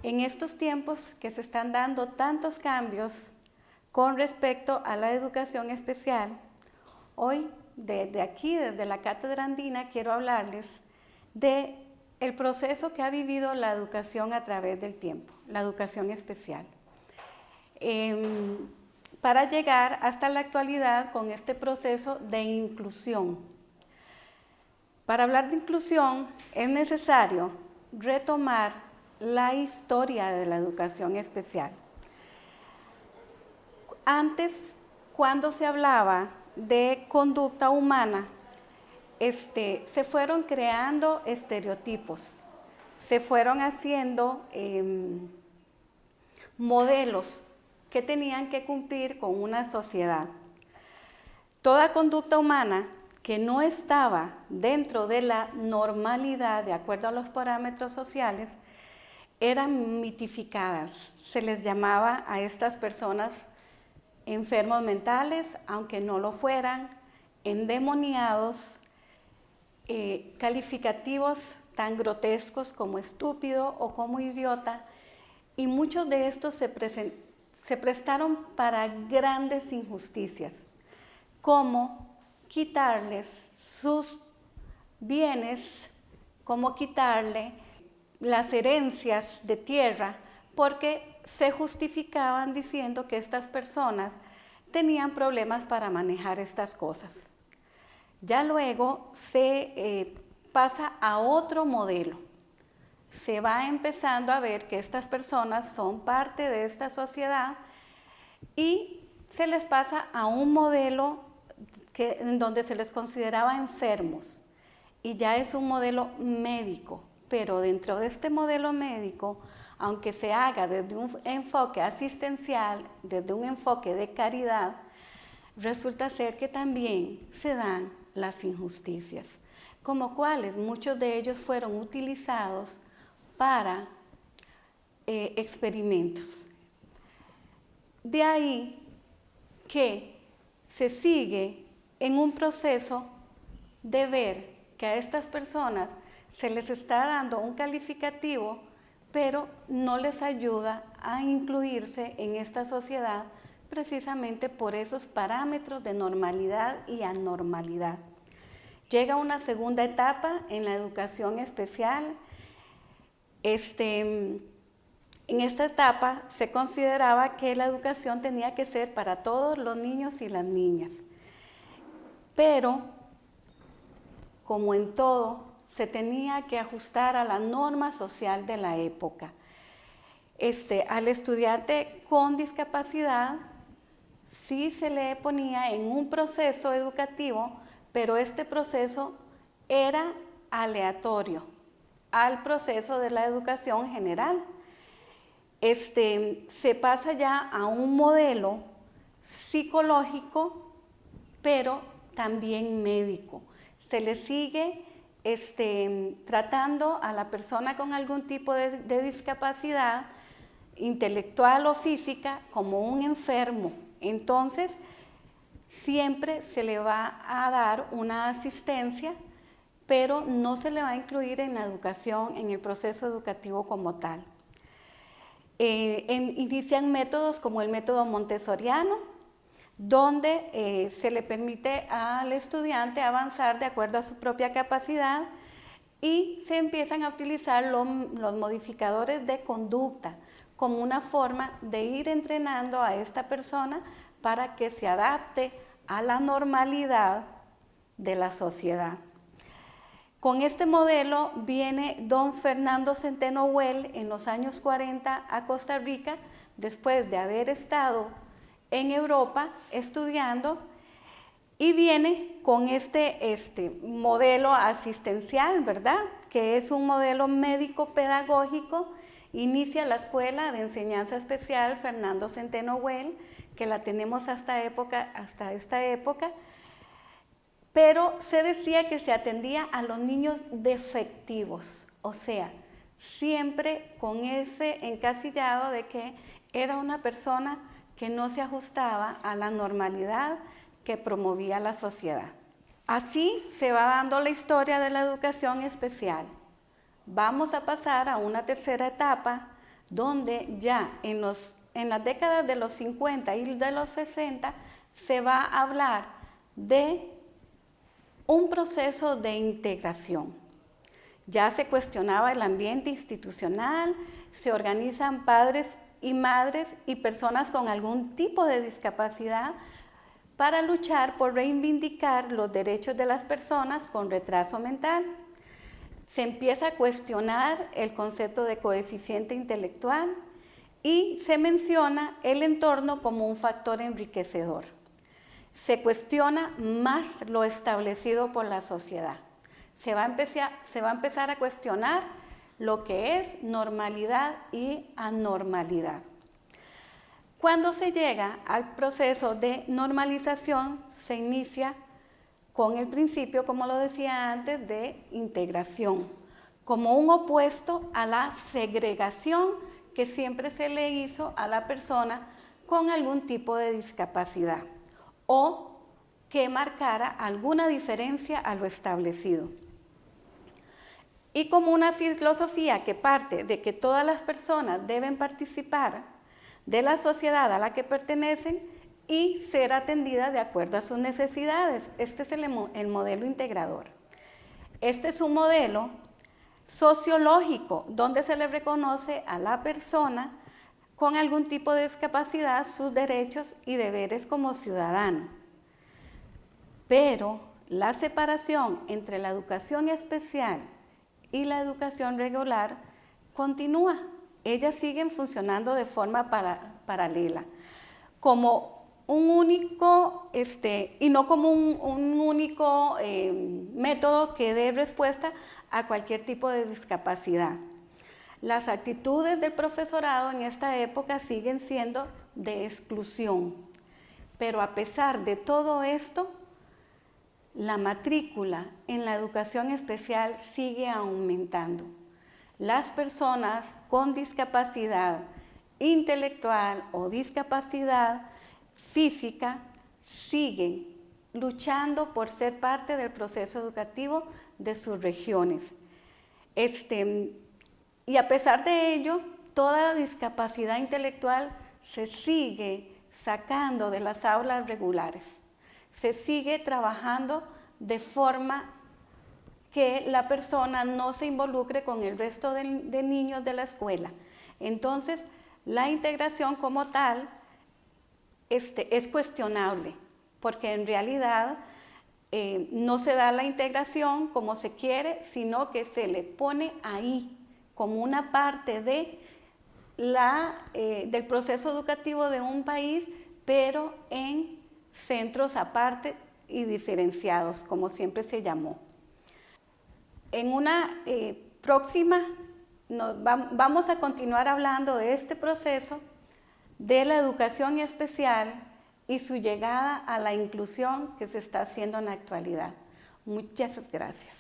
En estos tiempos que se están dando tantos cambios con respecto a la educación especial, hoy desde la Cátedra Andina, quiero hablarles de el proceso que ha vivido la educación a través del tiempo, la educación especial. Para llegar hasta la actualidad con este proceso de inclusión. Para hablar de inclusión es necesario retomar la historia de la educación especial. Antes, cuando se hablaba de conducta humana, se fueron creando estereotipos, se fueron haciendo modelos que tenían que cumplir con una sociedad. Toda conducta humana que no estaba dentro de la normalidad, de acuerdo a los parámetros sociales, eran mitificadas. Se les llamaba a estas personas enfermos mentales, aunque no lo fueran, endemoniados, calificativos tan grotescos como estúpido o como idiota, y muchos de estos se prestaron para grandes injusticias, como quitarles sus bienes, como quitarle las herencias de tierra, porque se justificaban diciendo que estas personas tenían problemas para manejar estas cosas. Ya luego se pasa a otro modelo. Se va empezando a ver que estas personas son parte de esta sociedad y se les pasa a un modelo en donde se les consideraba enfermos, y ya es un modelo médico, pero dentro de este modelo médico, aunque se haga desde un enfoque asistencial, desde un enfoque de caridad, resulta ser que también se dan las injusticias, como cuales muchos de ellos fueron utilizados para experimentos. De ahí que se sigue en un proceso de ver que a estas personas se les está dando un calificativo, pero no les ayuda a incluirse en esta sociedad precisamente por esos parámetros de normalidad y anormalidad. Llega una segunda etapa en la educación especial. En esta etapa se consideraba que la educación tenía que ser para todos los niños y las niñas, pero como en todo, se tenía que ajustar a la norma social de la época. Al estudiante con discapacidad sí se le ponía en un proceso educativo, pero este proceso era aleatorio al proceso de la educación general. Se pasa ya a un modelo psicológico, pero también médico. Se le sigue tratando a la persona con algún tipo de discapacidad intelectual o física como un enfermo. Entonces, siempre se le va a dar una asistencia, pero no se le va a incluir en la educación, en el proceso educativo como tal. Inician métodos como el método montessoriano, donde se le permite al estudiante avanzar de acuerdo a su propia capacidad, y se empiezan a utilizar los modificadores de conducta como una forma de ir entrenando a esta persona para que se adapte a la normalidad de la sociedad. Con este modelo viene don Fernando Centeno Huel en los años 40 a Costa Rica, después de haber estado en Europa estudiando, y viene con este modelo asistencial, ¿verdad? Que es un modelo médico-pedagógico. Inicia la Escuela de Enseñanza Especial Fernando Centeno Huel, que la tenemos hasta esta época, pero se decía que se atendía a los niños defectivos, o sea, siempre con ese encasillado de que era una persona que no se ajustaba a la normalidad que promovía la sociedad. Así se va dando la historia de la educación especial. Vamos a pasar a una tercera etapa donde ya en las décadas de los 50 y de los 60 se va a hablar de un proceso de integración. Ya se cuestionaba el ambiente institucional, se organizan padres y madres y personas con algún tipo de discapacidad para luchar por reivindicar los derechos de las personas con retraso mental. Se empieza a cuestionar el concepto de coeficiente intelectual y se menciona el entorno como un factor enriquecedor. Se cuestiona más lo establecido por la sociedad. Se va a empezar a cuestionar lo que es normalidad y anormalidad. Cuando se llega al proceso de normalización, se inicia con el principio, como lo decía antes, de integración, como un opuesto a la segregación que siempre se le hizo a la persona con algún tipo de discapacidad o que marcara alguna diferencia a lo establecido. Y como una filosofía que parte de que todas las personas deben participar de la sociedad a la que pertenecen y ser atendidas de acuerdo a sus necesidades. Este es el modelo integrador. Este es un modelo sociológico donde se le reconoce a la persona con algún tipo de discapacidad sus derechos y deberes como ciudadano. Pero la separación entre la educación especial y la educación regular continúa. Ellas siguen funcionando de forma paralela, como un único, y no como un único método que dé respuesta a cualquier tipo de discapacidad. Las actitudes del profesorado en esta época siguen siendo de exclusión, pero a pesar de todo esto, la matrícula en la educación especial sigue aumentando. Las personas con discapacidad intelectual o discapacidad física siguen luchando por ser parte del proceso educativo de sus regiones. Y a pesar de ello, toda la discapacidad intelectual se sigue sacando de las aulas regulares. Se sigue trabajando de forma que la persona no se involucre con el resto de niños de la escuela. Entonces, la integración como tal es cuestionable, porque en realidad no se da la integración como se quiere, sino que se le pone ahí como una parte del proceso educativo de un país, pero en centros aparte y diferenciados, como siempre se llamó. En una próxima vamos a continuar hablando de este proceso de la educación especial y su llegada a la inclusión que se está haciendo en la actualidad. Muchas gracias.